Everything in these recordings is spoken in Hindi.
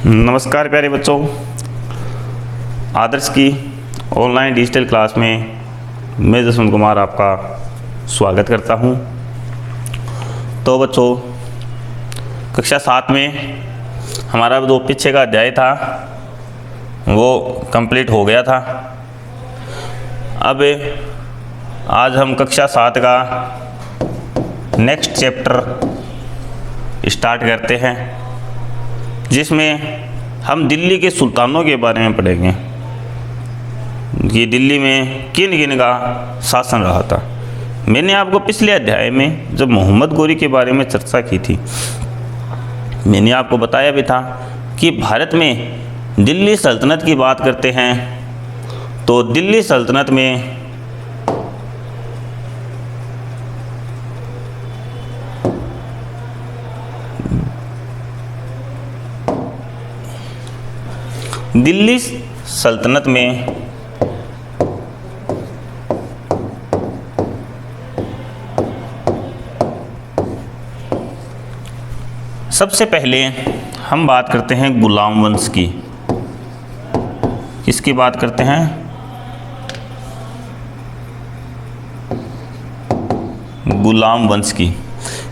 नमस्कार प्यारे बच्चों, आदर्श की ऑनलाइन डिजिटल क्लास में मैं जसवंत कुमार आपका स्वागत करता हूं। तो बच्चों, कक्षा 7 में हमारा जो पीछे का अध्याय था वो कंप्लीट हो गया था। अब आज हम कक्षा 7 का नेक्स्ट चैप्टर स्टार्ट करते हैं, जिसमें हम दिल्ली के सुल्तानों के बारे में पढ़ेंगे कि दिल्ली में किन किन का शासन रहा था। मैंने आपको पिछले अध्याय में जब मोहम्मद गोरी के बारे में चर्चा की थी, मैंने आपको बताया भी था कि भारत में दिल्ली सल्तनत की बात करते हैं तो दिल्ली सल्तनत में सबसे पहले हम बात करते हैं गुलाम वंश की। किसकी बात करते हैं? गुलाम वंश की।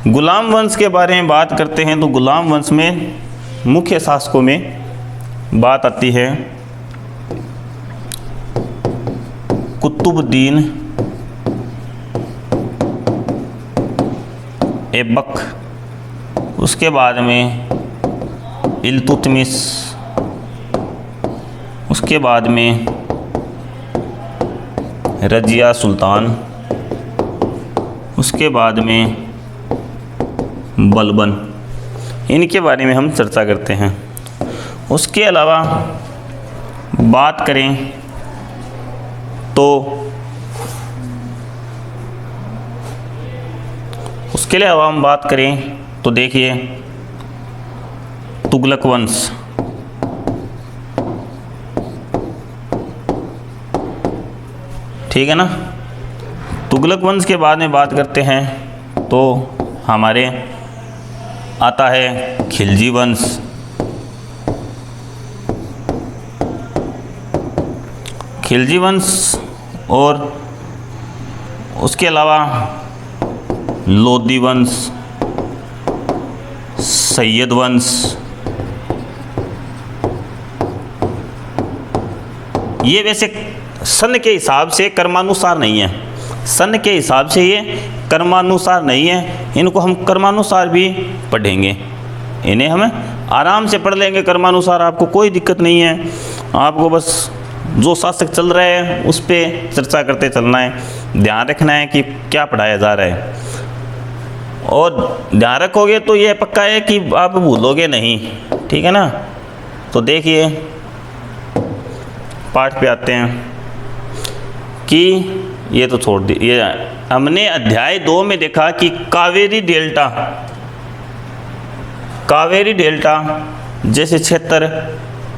गुलाम वंश के बारे में बात करते हैं तो गुलाम वंश में मुख्य शासकों में बात आती है कुतुबुद्दीन ऐबक, उसके बाद में इल्तुतमिश, उसके बाद में रजिया सुल्तान, उसके बाद में बलबन। इनके बारे में हम चर्चा करते हैं। उसके अलावा बात करें तो उसके अलावा हम बात करें तो देखिए तुगलक वंश, ठीक है ना। तुगलक वंश के बाद में बात करते हैं तो हमारे आता है खिलजी वंश, खिलजी वंश, और उसके अलावा लोदी वंश, सैयद वंश। ये वैसे सन के हिसाब से कर्मानुसार नहीं है, सन के हिसाब से ये कर्मानुसार नहीं है। इनको हम कर्मानुसार भी पढ़ेंगे, इन्हें हम आराम से पढ़ लेंगे कर्मानुसार, आपको कोई दिक्कत नहीं है। आपको बस जो शासक चल रहा है उस पर चर्चा करते चलना है, ध्यान रखना है कि क्या पढ़ाया जा रहा है, और ध्यान रखोगे तो ये पक्का है कि आप भूलोगे नहीं, ठीक है ना। तो देखिए पाठ पे आते हैं कि ये तो छोड़ दी, ये हमने अध्याय 2 में देखा कि कावेरी डेल्टा जैसे क्षेत्र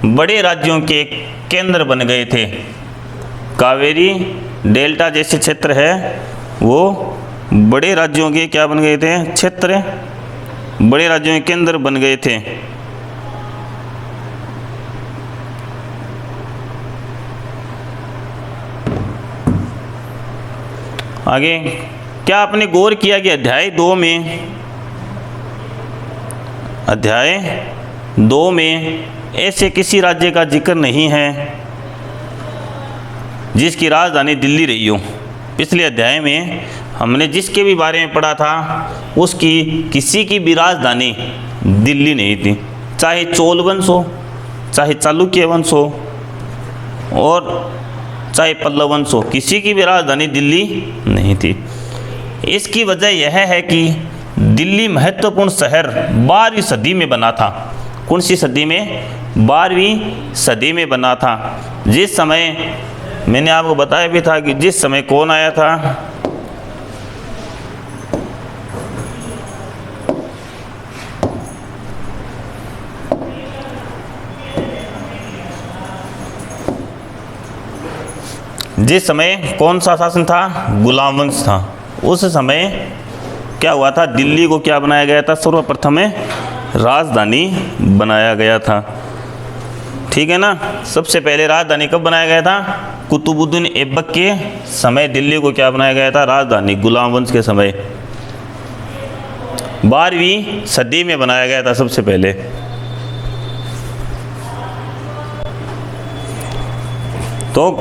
बड़े राज्यों के केंद्र बन गए थे। कावेरी डेल्टा जैसे क्षेत्र है वो बड़े राज्यों के क्या बन गए थे? क्षेत्र बड़े राज्यों के केंद्र बन गए थे। आगे क्या आपने गौर किया कि अध्याय 2 में ऐसे किसी राज्य का जिक्र नहीं है जिसकी राजधानी दिल्ली रही हो। पिछले अध्याय में हमने जिसके भी बारे में पढ़ा था उसकी किसी की भी राजधानी दिल्ली नहीं थी, चाहे चोल वंश हो, चाहे चालुक्य वंश हो, और चाहे पल्लव वंश हो, किसी की भी राजधानी दिल्ली नहीं थी। इसकी वजह यह है कि दिल्ली महत्वपूर्ण शहर 12वीं सदी में बना था। कौन सी सदी में? 12वीं सदी में बना था। जिस समय मैंने आपको बताया भी था कि जिस समय कौन आया था? जिस समय कौन सा शासन था? गुलाम वंश था। उस समय क्या हुआ था? दिल्ली को क्या बनाया गया था? सर्वप्रथम राजधानी बनाया गया था। ठीक है ना। सबसे पहले राजधानी कब बनाया गया था? कुतुबुद्दीन ऐबक के समय दिल्ली को क्या बनाया गया था? राजधानी। गुलाम वंश के समय 12वीं सदी में बनाया गया था सबसे पहले। तो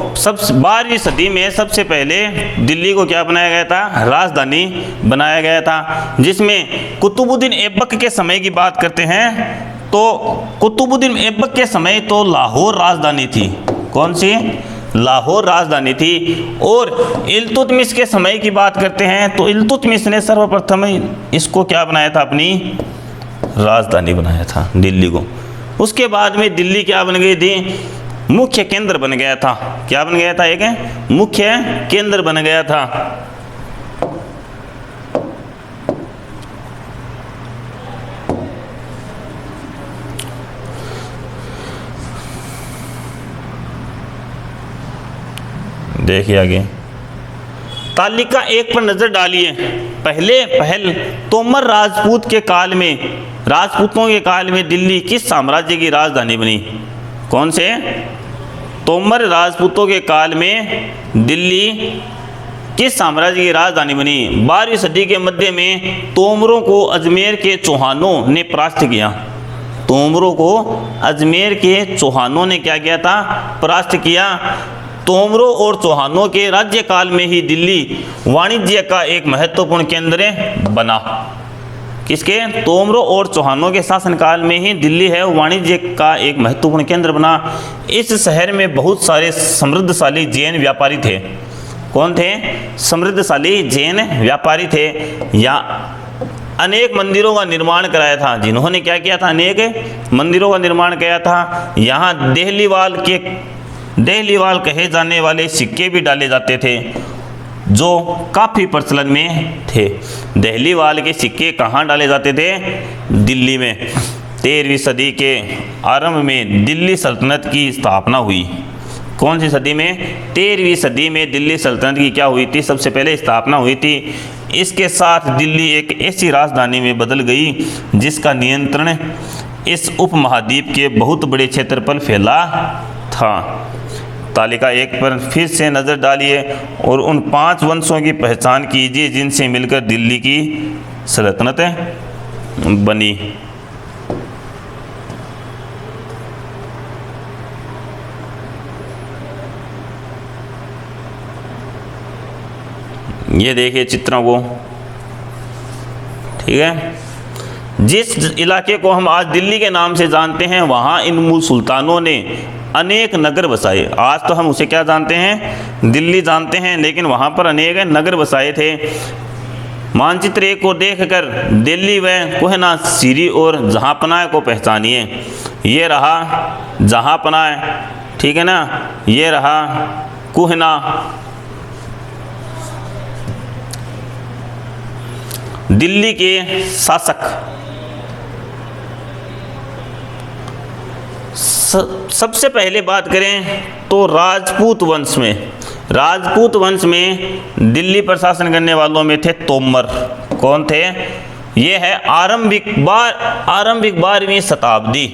12वीं सदी में सबसे पहले दिल्ली को क्या बनाया गया था? राजधानी बनाया गया था। जिसमें कुतुबुद्दीन ऐबक के समय की बात करते हैं तो कुतुबुद्दीन ऐबक के समय तो लाहौर राजधानी थी। कौन सी? लाहौर राजधानी थी। और इल्तुतमिश के समय की बात करते हैं तो इल्तुतमिश ने सर्वप्रथम इसको क्या बनाया था? अपनी राजधानी बनाया था दिल्ली को। उसके बाद में दिल्ली क्या बन गई थी? मुख्य केंद्र बन गया था। क्या बन गया था? एक मुख्य केंद्र बन गया था। देखिए आगे तालिका 1 पर नजर डालिए। पहल तोमर राजपूत के काल में, राजपूतों के काल में दिल्ली किस साम्राज्य की राजधानी बनी? कौन से? तोमर राजपूतों के काल में दिल्ली किस साम्राज्य की राजधानी बनी? 12वीं सदी के मध्य में तोमरों को अजमेर के चौहानों ने परास्त किया। तोमरों को अजमेर के चौहानों ने क्या किया था? परास्त किया। तोमरों और चौहानों के राज्यकाल में ही दिल्ली वाणिज्य का एक महत्वपूर्ण केंद्र बना। किसके? तोमरों और चौहानों के शासनकाल में ही दिल्ली है वाणिज्य का एक महत्वपूर्ण केंद्र बना। इस शहर में बहुत सारे समृद्धशाली जैन व्यापारी थे। कौन थे? समृद्धशाली जैन व्यापारी थे। या अनेक मंदिरों का निर्माण कराया था। जिन्होंने क्या किया था? अनेक मंदिरों का निर्माण किया था। यहाँ देहलीवाल कहे जाने वाले सिक्के भी डाले जाते थे जो काफ़ी प्रचलन में थे। देहलीवाल के सिक्के कहाँ डाले जाते थे? दिल्ली में। 13वीं सदी के आरंभ में दिल्ली सल्तनत की स्थापना हुई। कौन सी सदी में? 13वीं सदी में दिल्ली सल्तनत की क्या हुई थी? सबसे पहले स्थापना हुई थी। इसके साथ दिल्ली एक ऐसी राजधानी में बदल गई जिसका नियंत्रण इस उपमहाद्वीप के बहुत बड़े क्षेत्र पर फैला था। तालिका 1 पर फिर से नज़र डालिए और उन 5 वंशों की पहचान कीजिए जिनसे मिलकर दिल्ली की सल्तनत बनी। ये देखिए चित्रों को। ठीक है। जिस इलाके को हम आज दिल्ली के नाम से जानते हैं वहाँ इन मूल सुल्तानों ने अनेक नगर बसाए। आज तो हम उसे क्या जानते हैं? दिल्ली जानते हैं, लेकिन वहाँ पर अनेक नगर बसाए थे। मानचित्र 1 को देखकर दिल्ली व कोहना, सीरी और जहाँपनाह को पहचानिए। ये रहा जहाँपनाह, ठीक है ना। ये रहा कोहना। दिल्ली के शासक सबसे पहले बात करें तो राजपूत वंश में दिल्ली पर शासन करने वालों में थे तोमर। कौन थे? ये है आरंभिक 12वीं शताब्दी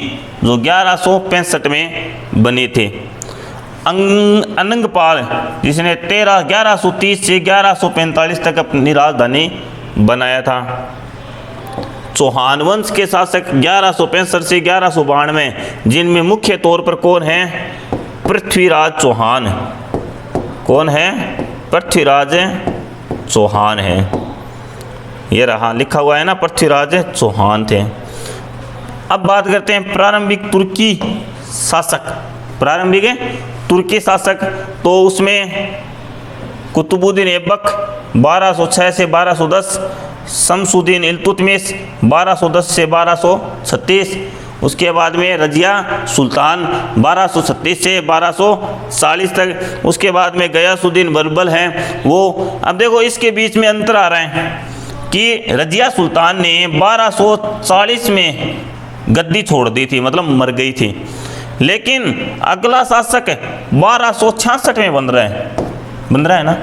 जो 1165 में बनी थी। अनंगपाल जिसने 1130 से 1145 तक अपनी राजधानी बनाया था। चौहान वंश के शासक 1165 से 1192 जिनमें मुख्य तौर पर कौन है? पृथ्वीराज चौहान। कौन है? पृथ्वीराज चौहान है। ये रहा लिखा हुआ है ना, पृथ्वीराज चौहान थे। अब बात करते हैं प्रारंभिक तुर्की शासक। तो उसमें कुतुबुद्दीन ऐबक, 1206 से 1210, शमसुद्दीन इल्तुतमिश 1210 से 1236, उसके बाद में रजिया सुल्तान 1236 से 1240 तक, उसके बाद में गयासुद्दीन बरबल हैं वो। अब देखो इसके बीच में अंतर आ रहे हैं कि रजिया सुल्तान ने 1240 में गद्दी छोड़ दी थी, मतलब मर गई थी, लेकिन अगला शासक 1266 में बन रहा है ना,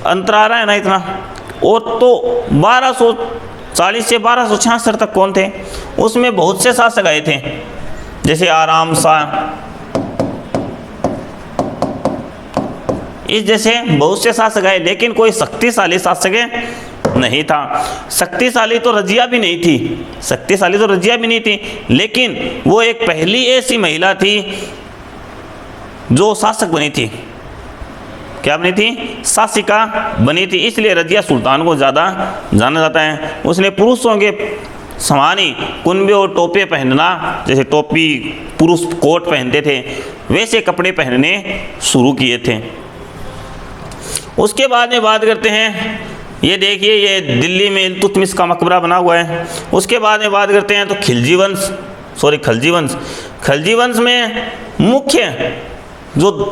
अंतर आ रहा है ना इतना। और तो 1240 से 1266 तक कौन थे, उसमें बहुत से शासक आए थे, जैसे आराम शाह, इस जैसे बहुत से शासक आए, लेकिन कोई शक्तिशाली शासक नहीं था। शक्तिशाली तो रजिया भी नहीं थी, लेकिन वो एक पहली ऐसी महिला थी जो शासक बनी थी। क्या बनी थी? शासिका बनी थी, इसलिए रजिया सुल्तान को ज़्यादा जाना जाता है। उसने पुरुषों के समान ही कुनबे और टोपे पहनना, जैसे टोपी पुरुष कोट पहनते थे वैसे कपड़े पहनने शुरू किए थे। उसके बाद में बात करते हैं, ये देखिए ये दिल्ली में इल्तुतमिश का मकबरा बना हुआ है। उसके बाद में बात करते हैं तो खलजी वंश में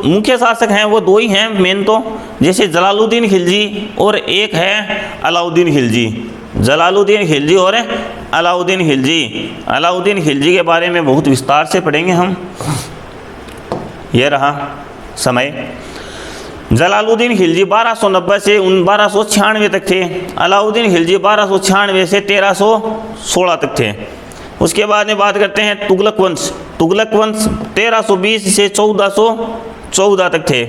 मुख्य शासक हैं वो दो ही हैं मेन, तो जैसे जलालुद्दीन खिलजी और एक है अलाउद्दीन खिलजी। जलालुद्दीन खिलजी और अलाउद्दीन खिलजी के बारे में बहुत विस्तार से पढ़ेंगे हम। यह रहा समय। जलालुद्दीन खिलजी 1290 से 1296 तक थे। अलाउद्दीन खिलजी 1296 से 1316 तक थे। उसके बाद में बात करते हैं तुगलक वंश 1320 से 1414 तक थे।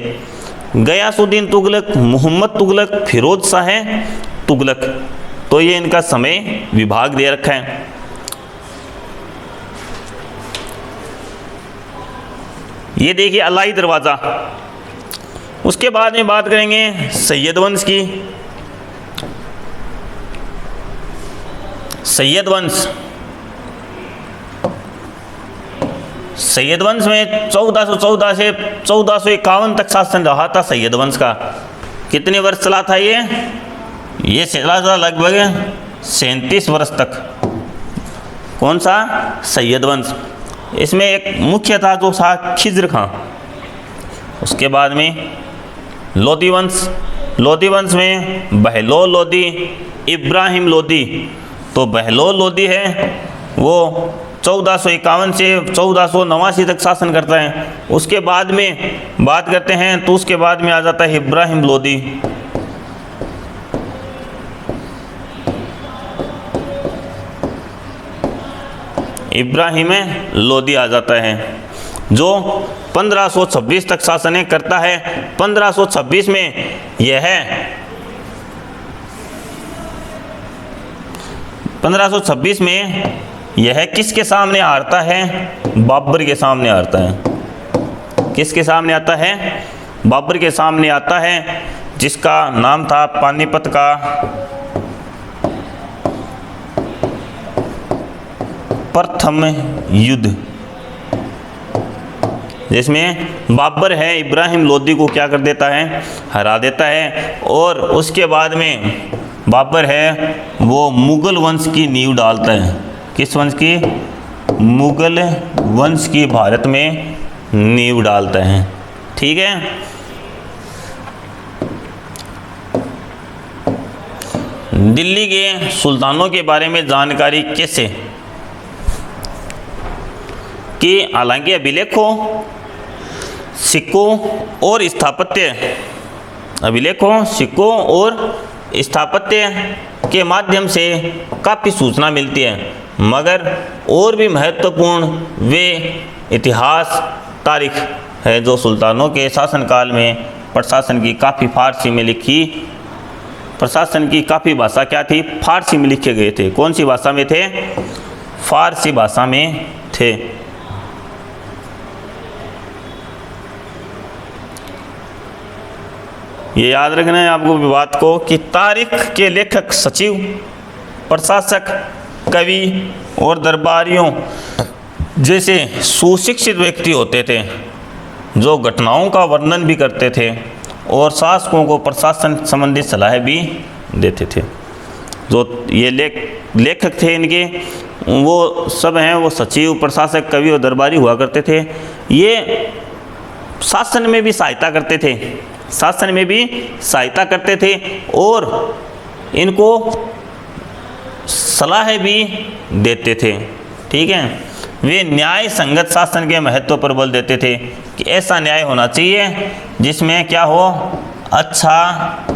गयासुद्दीन तुगलक, मोहम्मद तुगलक, फिरोज शाह तुगलक। तो ये इनका समय विभाग दे रखा है। ये देखिए अलाई दरवाज़ा। उसके बाद में बात करेंगे सैयद वंश की। सैयद वंश में 1414 से 1451 तक शासन रहा था सैयद वंश का। कितने वर्ष चला था ये चला था लगभग 37 वर्ष तक। कौन सा? सैयद वंश। इसमें एक मुख्य था जो था खिज्र खां। उसके बाद में लोधी वंश में बहलोल लोधी, इब्राहिम लोधी। तो बहलोल लोधी है वो 1451 से 1489 तक शासन करता है। उसके बाद में बात करते हैं तो उसके बाद में आ जाता है इब्राहिम लोधी। इब्राहिम लोधी आ जाता है जो 1526 तक शासन करता है। 1526 में यह है 1526 में यह किसके सामने हारता है? बाबर के सामने हारता है। किसके सामने आता है? बाबर के सामने आता है, जिसका नाम था पानीपत का प्रथम युद्ध, जिसमें बाबर है इब्राहिम लोधी को क्या कर देता है? हरा देता है। और उसके बाद में बाबर है वो मुगल वंश की नींव डालता है। किस वंश की? मुगल वंश की भारत में नींव डालता है। ठीक है। दिल्ली के सुल्तानों के बारे में जानकारी कैसे? कि हालांकि अभिलेखों, सिक्कों और स्थापत्य के माध्यम से काफ़ी सूचना मिलती है, मगर और भी महत्वपूर्ण वे इतिहास तारीख है जो सुल्तानों के शासनकाल में प्रशासन की काफ़ी फारसी में लिखी। प्रशासन की काफ़ी भाषा क्या थी? फारसी में लिखे गए थे। कौन सी भाषा में थे? फारसी भाषा में थे। ये याद रखना है आपको बात को कि तारीख के लेखक सचिव, प्रशासक, कवि और दरबारियों जैसे सुशिक्षित व्यक्ति होते थे जो घटनाओं का वर्णन भी करते थे और शासकों को प्रशासन संबंधी सलाह भी देते थे। जो ये लेखक थे इनके, वो सब हैं, वो सचिव, प्रशासक, कवि और दरबारी हुआ करते थे। ये शासन में भी सहायता करते थे, शासन में भी सहायता करते थे और इनको सलाह भी देते थे। ठीक है, वे न्याय संगत शासन के महत्व पर बल देते थे कि ऐसा न्याय होना चाहिए जिसमें क्या हो, अच्छा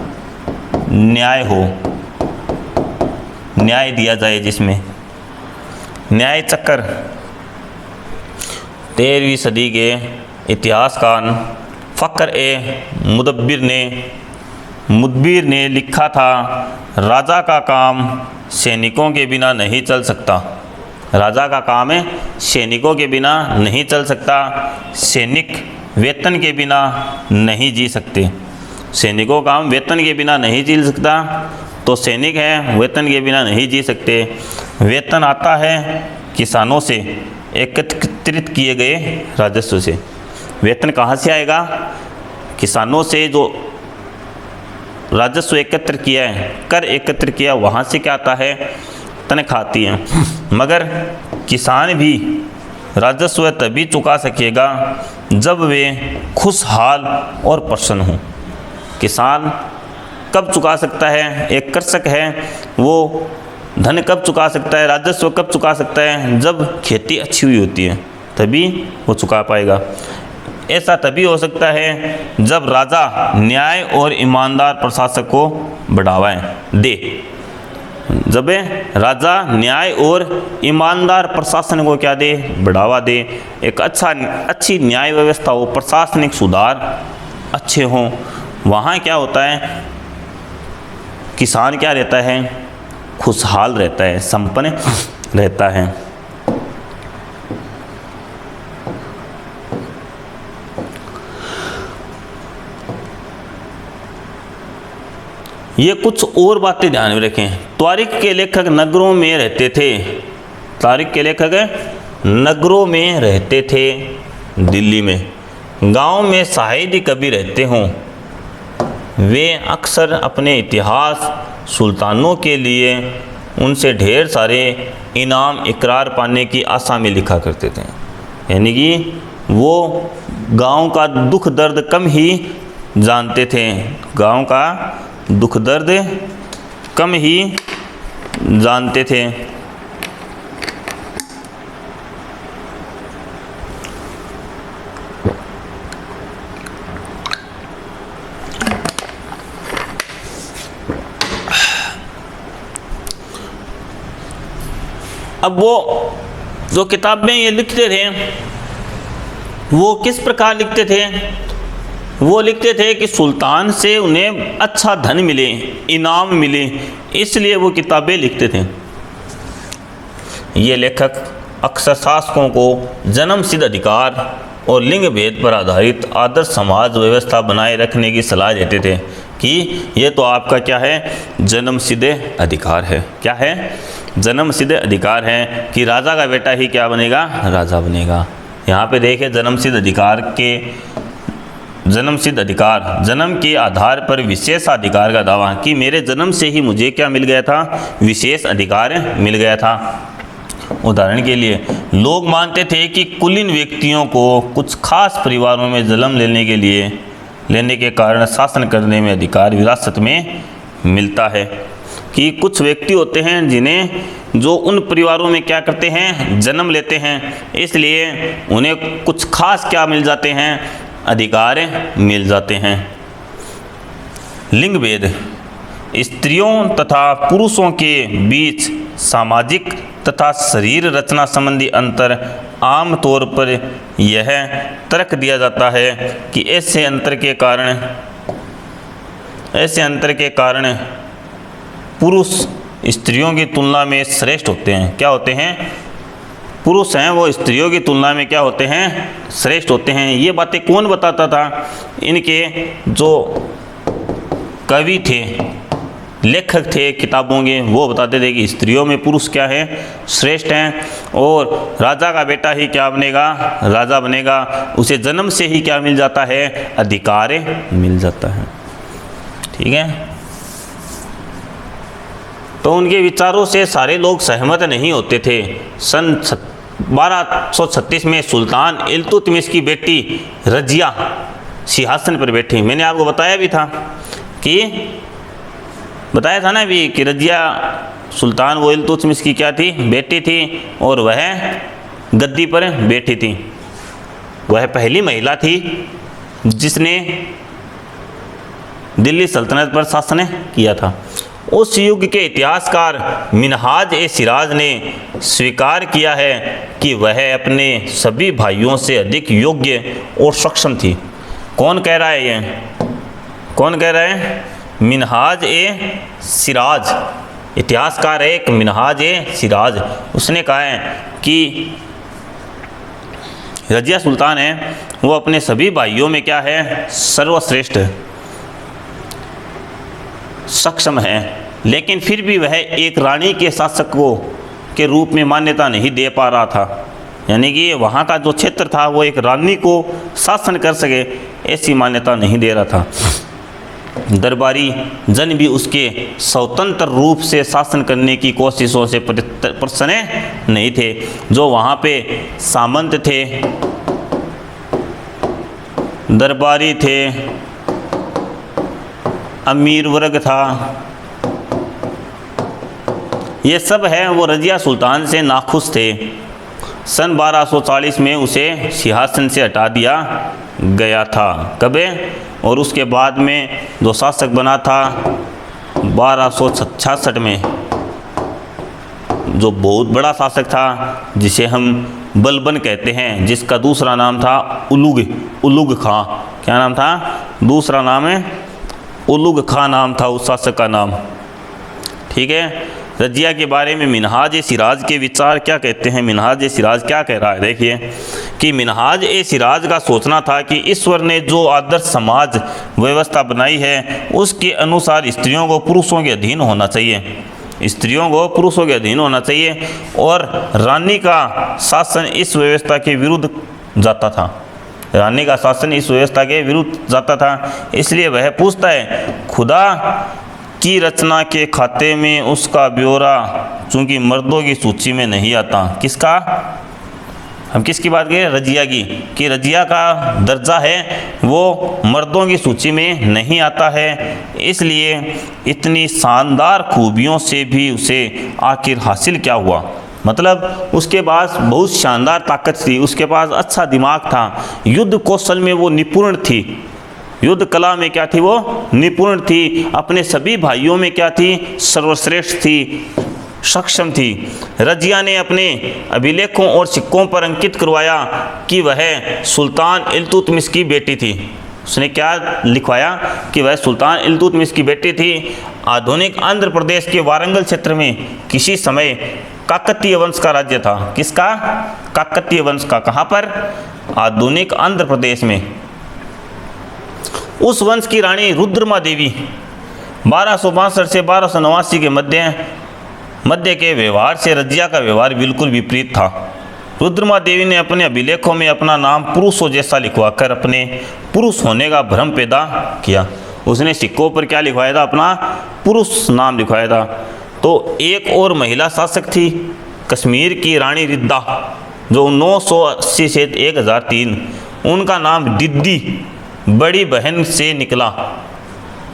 न्याय हो, न्याय दिया जाए जिसमें। न्याय चक्कर 13वीं सदी के इतिहासकार फ़क्र ए मुदब्बिर ने लिखा था, राजा का काम सैनिकों के बिना नहीं चल सकता। राजा का काम है सैनिकों के बिना नहीं चल सकता। सैनिक वेतन के बिना नहीं जी सकते। सैनिकों का काम वेतन के बिना नहीं जी सकता, तो सैनिक है वेतन के बिना नहीं जी सकते। वेतन आता है किसानों से एकत्रित किए गए राजस्व से। वेतन कहाँ से आएगा? किसानों से जो राजस्व एकत्र किया है, कर एकत्र किया, वहाँ से क्या आता है? तनख्वाह आती है। मगर किसान भी राजस्व तभी चुका सकेगा जब वे खुशहाल और प्रसन्न हों। किसान कब चुका सकता है? एक कृषक है, वो धन कब चुका सकता है, राजस्व कब चुका सकता है? जब खेती अच्छी हुई होती है, तभी वो चुका पाएगा। ऐसा तभी हो सकता है जब राजा न्याय और ईमानदार प्रशासक को बढ़ावा दे। जब राजा न्याय और ईमानदार प्रशासन को क्या दे? बढ़ावा दे। एक अच्छी न्याय व्यवस्था हो, प्रशासनिक सुधार अच्छे हों, वहाँ क्या होता है? किसान क्या रहता है? खुशहाल रहता है, संपन्न रहता है। ये कुछ और बातें ध्यान में रखें। तारीख के लेखक नगरों में रहते थे। तारीख के लेखक नगरों में रहते थे, दिल्ली में। गांव में शायद कभी रहते हों। वे अक्सर अपने इतिहास सुल्तानों के लिए उनसे ढेर सारे इनाम इकरार पाने की आशा में लिखा करते थे। यानी कि वो गांव का दुख दर्द कम ही जानते थे। गांव का दुख दर्द कम ही जानते थे। अब वो जो किताब में ये लिखते थे, वो किस प्रकार लिखते थे? वो लिखते थे कि सुल्तान से उन्हें अच्छा धन मिले, इनाम मिले, इसलिए वो किताबें लिखते थे। ये लेखक अक्सर शासकों को जन्मसिद्ध अधिकार और लिंग भेद पर आधारित आदर्श समाज व्यवस्था बनाए रखने की सलाह देते थे कि ये तो आपका क्या है? जन्मसिद्ध अधिकार है। क्या है? जन्मसिद्ध अधिकार है कि राजा का बेटा ही क्या बनेगा? राजा बनेगा। यहाँ पे देखें, जन्मसिद्ध अधिकार, जन्म के आधार पर विशेषाधिकार का दावा कि मेरे जन्म से ही मुझे क्या मिल गया था? विशेष अधिकार मिल गया था। उदाहरण के लिए लोग मानते थे कि कुलीन व्यक्तियों को कुछ खास परिवारों में जन्म लेने के कारण शासन करने में अधिकार विरासत में मिलता है। कि कुछ व्यक्ति होते हैं जिन्हें जो उन परिवारों में क्या करते हैं? जन्म लेते हैं, इसलिए उन्हें कुछ खास क्या मिल जाते हैं? अधिकार मिल जाते हैं। लिंग भेद, स्त्रियों तथा पुरुषों के बीच सामाजिक तथा शरीर रचना संबंधी अंतर आम तौर पर यह तर्क दिया जाता है कि ऐसे अंतर के कारण पुरुष स्त्रियों की तुलना में श्रेष्ठ होते हैं। क्या होते हैं? पुरुष हैं वो स्त्रियों की तुलना में क्या होते हैं? श्रेष्ठ होते हैं। ये बातें कौन बताता था? इनके जो कवि थे, लेखक थे किताबों के, वो बताते थे कि स्त्रियों में पुरुष क्या है? श्रेष्ठ हैं। और राजा का बेटा ही क्या बनेगा? राजा बनेगा। उसे जन्म से ही क्या मिल जाता है? अधिकार मिल जाता है। ठीक है। तो उनके विचारों से सारे लोग सहमत नहीं होते थे। सन 1236 में सुल्तान इल्तुतमिश की बेटी रजिया सिंहासन पर बैठी। मैंने आपको बताया भी था ना कि रजिया सुल्तान वो इल्तुतमिश की क्या थी, बेटी थी, और वह गद्दी पर बैठी थी। वह पहली महिला थी जिसने दिल्ली सल्तनत पर शासन किया था। उस युग के इतिहासकार मिनहाज ए सिराज ने स्वीकार किया है कि वह अपने सभी भाइयों से अधिक योग्य और सक्षम थी। कौन कह रहा है ये? कौन कह रहा है? मिनहाज ए सिराज, इतिहासकार है एक मिनहाज ए सिराज। उसने कहा है कि रजिया सुल्तान है वो अपने सभी भाइयों में क्या है, सर्वश्रेष्ठ सक्षम है, लेकिन फिर भी वह एक रानी के शासक के रूप में मान्यता नहीं दे पा रहा था। यानी कि वहाँ का जो क्षेत्र था वो एक रानी को शासन कर सके ऐसी मान्यता नहीं दे रहा था। दरबारी जन भी उसके स्वतंत्र रूप से शासन करने की कोशिशों से प्रसन्न नहीं थे। जो वहाँ पे सामंत थे, दरबारी थे, अमीर वर्ग था, ये सब है वो रजिया सुल्तान से नाखुश थे। सन 1240 में उसे सिंहासन से हटा दिया गया था। कब? और उसके बाद में जो शासक बना था 1266 में, जो बहुत बड़ा शासक था जिसे हम बलबन कहते हैं, जिसका दूसरा नाम था उलुग खां। क्या नाम था? दूसरा नाम है उलुग खां नाम था उस शासक का नाम। ठीक है। रजिया के बारे में मिनहाज ए सिराज के विचार क्या कहते हैं? मिनहाज ए सिराज क्या कह रहा है? देखिए कि मिनहाज ए सिराज का सोचना था कि ईश्वर ने जो आदर्श समाज व्यवस्था बनाई है उसके अनुसार स्त्रियों को पुरुषों के अधीन होना चाहिए, स्त्रियों को पुरुषों के अधीन होना चाहिए, और रानी का शासन इस व्यवस्था के विरुद्ध जाता था। रानी का शासन इस व्यवस्था के विरुद्ध जाता था। इसलिए वह पूछता है, खुदा की रचना के खाते में उसका ब्यौरा चूंकि मर्दों की सूची में नहीं आता। किसका? हम किसकी बात करें? रजिया की। कि रजिया का दर्जा है वो मर्दों की सूची में नहीं आता है, इसलिए इतनी शानदार खूबियों से भी उसे आखिर हासिल क्या हुआ? मतलब उसके पास बहुत शानदार ताकत थी, उसके पास अच्छा दिमाग था, युद्ध कौशल में वो निपुण थी, युद्ध कला में क्या थी? वो निपुण थी, अपने सभी भाइयों में क्या थी? सर्वश्रेष्ठ थी, सक्षम थी। रजिया ने अपने अभिलेखों और सिक्कों पर अंकित करवाया कि वह सुल्तान इल्तुतमिश की बेटी थी। उसने क्या लिखवाया? कि वह सुल्तान इल्तुतमिश की बेटी थी। आधुनिक आंध्र प्रदेश के वारंगल क्षेत्र में किसी समय काकतीय वंश का राज्य था। किसका? काकतीय वंश का। कहाँ पर? आधुनिक आंध्र प्रदेश में। उस वंश की रानी रुद्रमा देवी 1262 से 1289 के मध्य के व्यवहार से रजिया का व्यवहार बिल्कुल विपरीत था। रुद्रमा देवी ने अपने अभिलेखों में अपना नाम पुरुषों जैसा लिखवाकर अपने पुरुष होने का भ्रम पैदा किया। उसने सिक्कों पर क्या लिखवाया था? अपना पुरुष नाम लिखवाया था। तो एक और महिला शासक थी, कश्मीर की रानी रिद्दा, जो 980 से 1003, उनका नाम दिद्दी बड़ी बहन से निकला।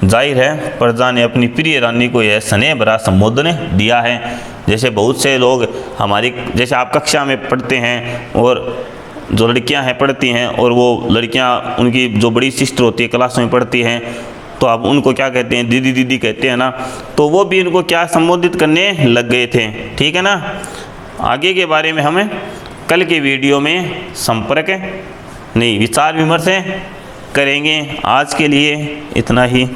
जाहिर है प्रजा ने अपनी प्रिय रानी को यह स्नेह भरा संबोधन दिया है। जैसे बहुत से लोग हमारी, जैसे आप कक्षा में पढ़ते हैं और जो लड़कियां हैं पढ़ती हैं, और वो लड़कियां उनकी जो बड़ी सिस्टर होती है क्लास में पढ़ती हैं, तो अब उनको क्या कहते हैं? दीदी दीदी कहते हैं ना। तो वो भी इनको क्या संबोधित करने लग गए थे। ठीक है ना। आगे के बारे में हमें कल के वीडियो में विचार विमर्श करेंगे। आज के लिए इतना ही।